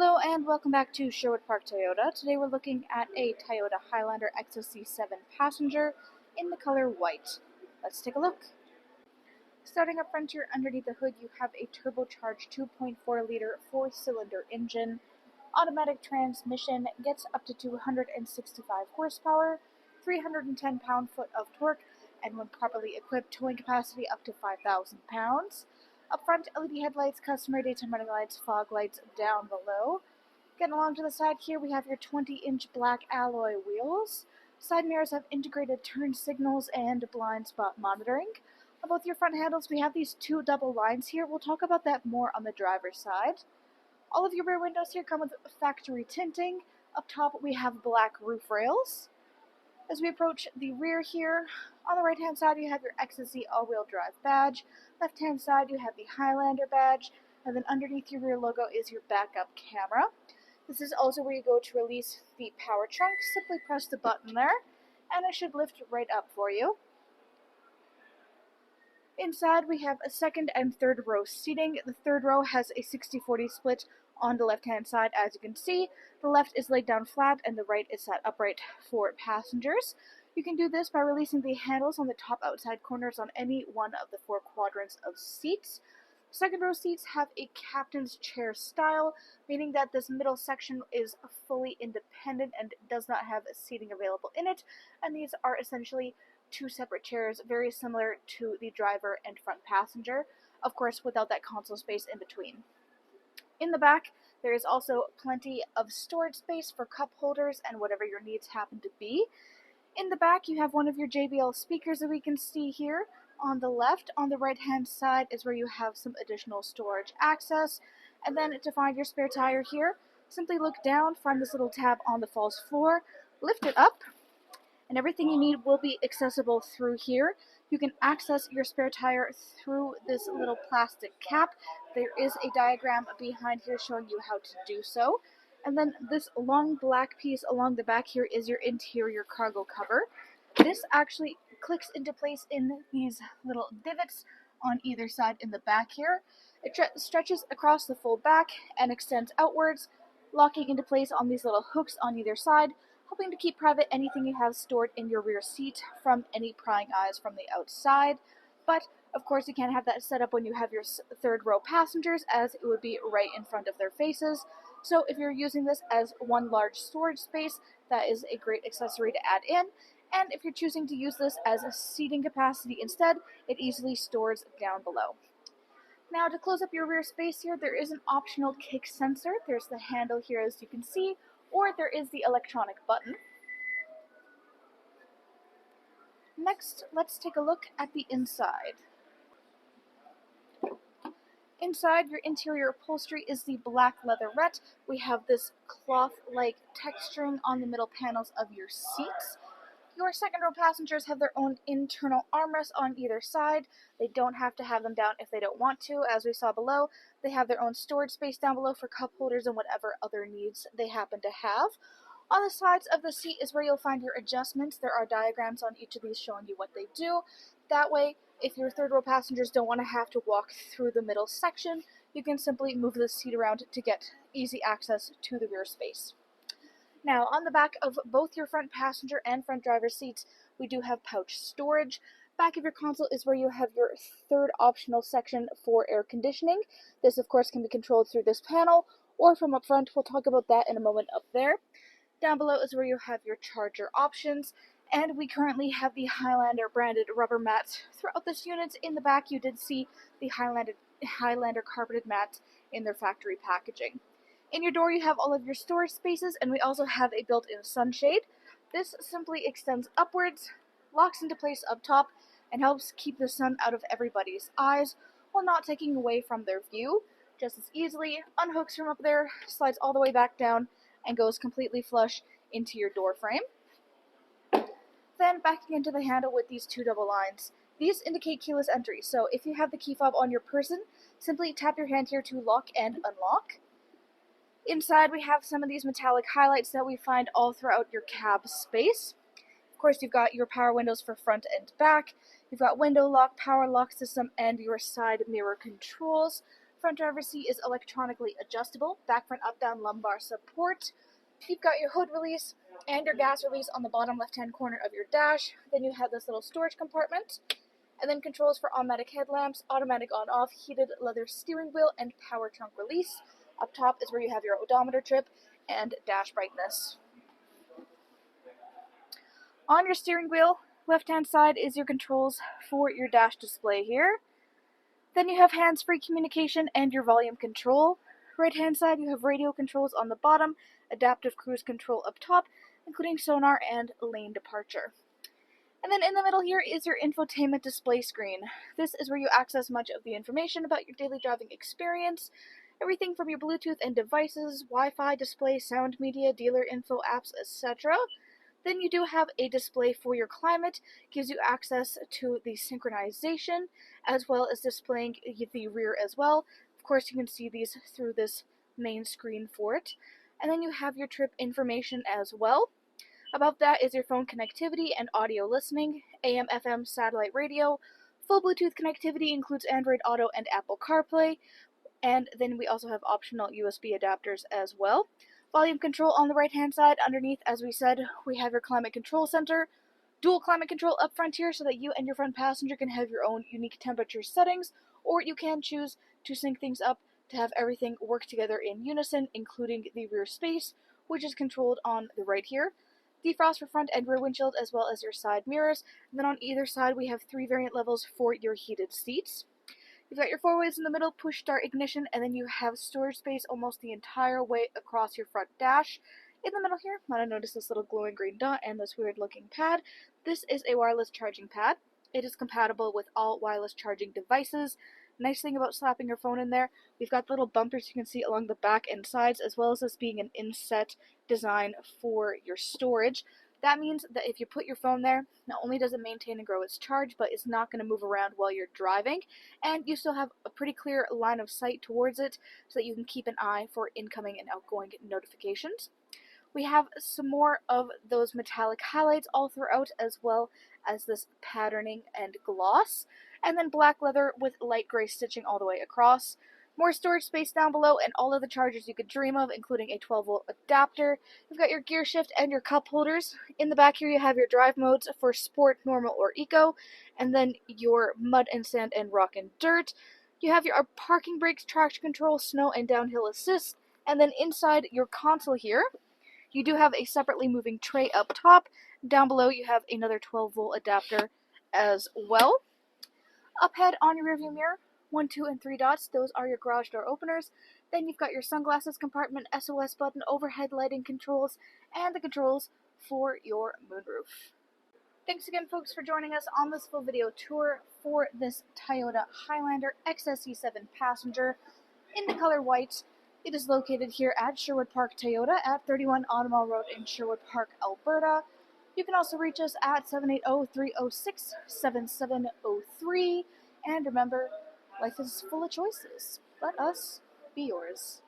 Hello and welcome back to Sherwood Park Toyota. Today we're looking at a Toyota Highlander XSE 7 passenger in the color white. Let's take a look. Starting up front here underneath the hood, you have a turbocharged 2.4-liter 4-cylinder engine. Automatic transmission, gets up to 265 horsepower, 310 pound-foot of torque, and when properly equipped, towing capacity up to 5,000 pounds. Up front, LED headlights, customary daytime running lights, fog lights down below. Getting along to the side here, we have your 20-inch black alloy wheels. Side mirrors have integrated turn signals and blind spot monitoring. On both your front handles, we have these two double lines here. We'll talk about that more on the driver's side. All of your rear windows here come with factory tinting. Up top, we have black roof rails. As we approach the rear here, on the right-hand side, you have your XSE all-wheel drive badge. Left-hand side, you have the Highlander badge. And then underneath your rear logo is your backup camera. This is also where you go to release the power trunk. Simply press the button there, and it should lift right up for you. Inside, we have a second and third row seating. The third row has a 60-40 split on the left-hand side, as you can see. The left is laid down flat, and the right is sat upright for passengers. You can do this by releasing the handles on the top outside corners on any one of the four quadrants of seats. Second row seats have a captain's chair style, meaning that this middle section is fully independent and does not have seating available in it, and these are essentially two separate chairs, very similar to the driver and front passenger, of course without that console space in between. In the back, there is also plenty of storage space for cup holders and whatever your needs happen to be. In the back, you have one of your JBL speakers that we can see here. On the left, on the right-hand side, is where you have some additional storage access. And then to find your spare tire here, simply look down, find this little tab on the false floor, lift it up, and everything you need will be accessible through here. You can access your spare tire through this little plastic cap. There is a diagram behind here showing you how to do so. And then this long black piece along the back here is your interior cargo cover. This actually clicks into place in these little divots on either side in the back here. It stretches across the full back and extends outwards, locking into place on these little hooks on either side, helping to keep private anything you have stored in your rear seat from any prying eyes from the outside. But of course you can't have that set up when you have your third row passengers, as it would be right in front of their faces. So if you're using this as one large storage space, that is a great accessory to add in. And if you're choosing to use this as a seating capacity instead, it easily stores down below. Now to close up your rear space here, there is an optional kick sensor. There's the handle here as you can see, or there is the electronic button. Next, let's take a look at the inside. Inside, your interior upholstery is the black leatherette. We have this cloth-like texturing on the middle panels of your seats. Your second row passengers have their own internal armrests on either side. They don't have to have them down if they don't want to, as we saw below. They have their own storage space down below for cup holders and whatever other needs they happen to have. On the sides of the seat is where you'll find your adjustments. There are diagrams on each of these showing you what they do. That way, if your third row passengers don't want to have to walk through the middle section, you can simply move the seat around to get easy access to the rear space. Now, on the back of both your front passenger and front driver seats, we do have pouch storage. Back of your console is where you have your third optional section for air conditioning. This, of course, can be controlled through this panel or from up front. We'll talk about that in a moment up there. Down below is where you have your charger options, and we currently have the Highlander branded rubber mats throughout this unit. In the back, you did see the Highlander carpeted mats in their factory packaging. In your door, you have all of your storage spaces, and we also have a built-in sunshade. This simply extends upwards, locks into place up top, and helps keep the sun out of everybody's eyes while not taking away from their view. Just as easily, unhooks from up there, slides all the way back down, and goes completely flush into your door frame. Then backing into the handle with these two double lines. These indicate keyless entry, so if you have the key fob on your person, simply tap your hand here to lock and unlock. Inside, we have some of these metallic highlights that we find all throughout your cab space. Of course, you've got your power windows for front and back. You've got window lock, power lock system, and your side mirror controls. Front driver's seat is electronically adjustable, back, front, up, down, lumbar support. You've got your hood release and your gas release on the bottom left-hand corner of your dash. Then you have this little storage compartment, and then controls for automatic headlamps, automatic on-off, heated leather steering wheel, and power trunk release. Up top is where you have your odometer trip and dash brightness. On your steering wheel, left-hand side is your controls for your dash display here. Then you have hands-free communication and your volume control. Right-hand side, you have radio controls on the bottom, adaptive cruise control up top, including sonar and lane departure. And then in the middle here is your infotainment display screen. This is where you access much of the information about your daily driving experience, everything from your Bluetooth and devices, Wi-Fi display, sound media, dealer info, apps, etc. Then you do have a display for your climate, gives you access to the synchronization, as well as displaying the rear as well. Of course, you can see these through this main screen for it. And then you have your trip information as well. Above that is your phone connectivity and audio listening, AM, FM, satellite radio. Full Bluetooth connectivity includes Android Auto and Apple CarPlay. And then we also have optional USB adapters as well. Volume control on the right-hand side. Underneath, as we said, we have your climate control center. Dual climate control up front here so that you and your front passenger can have your own unique temperature settings, or you can choose to sync things up to have everything work together in unison, including the rear space, which is controlled on the right here. Defrost for front and rear windshield, as well as your side mirrors. And then on either side, we have 3 variant levels for your heated seats. You've got your 4-ways in the middle, push start ignition, and then you have storage space almost the entire way across your front dash. In the middle here, might have noticed this little glowing green dot and this weird looking pad. This is a wireless charging pad. It is compatible with all wireless charging devices. Nice thing about slapping your phone in there, we've got little bumpers you can see along the back and sides, as well as this being an inset design for your storage. That means that if you put your phone there, not only does it maintain and grow its charge, but it's not going to move around while you're driving, and you still have a pretty clear line of sight towards it so that you can keep an eye for incoming and outgoing notifications. We have some more of those metallic highlights all throughout, as well as this patterning and gloss, and then black leather with light gray stitching all the way across. More storage space down below, and all of the chargers you could dream of, including a 12-volt adapter. You've got your gear shift and your cup holders. In the back here you have your drive modes for sport, normal, or eco, and then your mud and sand and rock and dirt. You have your parking brakes, traction control, snow and downhill assist, and then inside your console here, you do have a separately moving tray up top. Down below you have another 12-volt adapter as well. Up ahead on your rearview mirror, 1, 2, and 3 dots, those are your garage door openers. Then you've got your sunglasses compartment, SOS button, overhead lighting controls, and the controls for your moonroof. Thanks again, folks, for joining us on this full video tour for this Toyota Highlander XSE 7 passenger in the color white. It is located here at Sherwood Park Toyota at 31 Automall Road in Sherwood Park, Alberta. You can also reach us at 780-306-7703. And remember, life is full of choices. Let us be yours.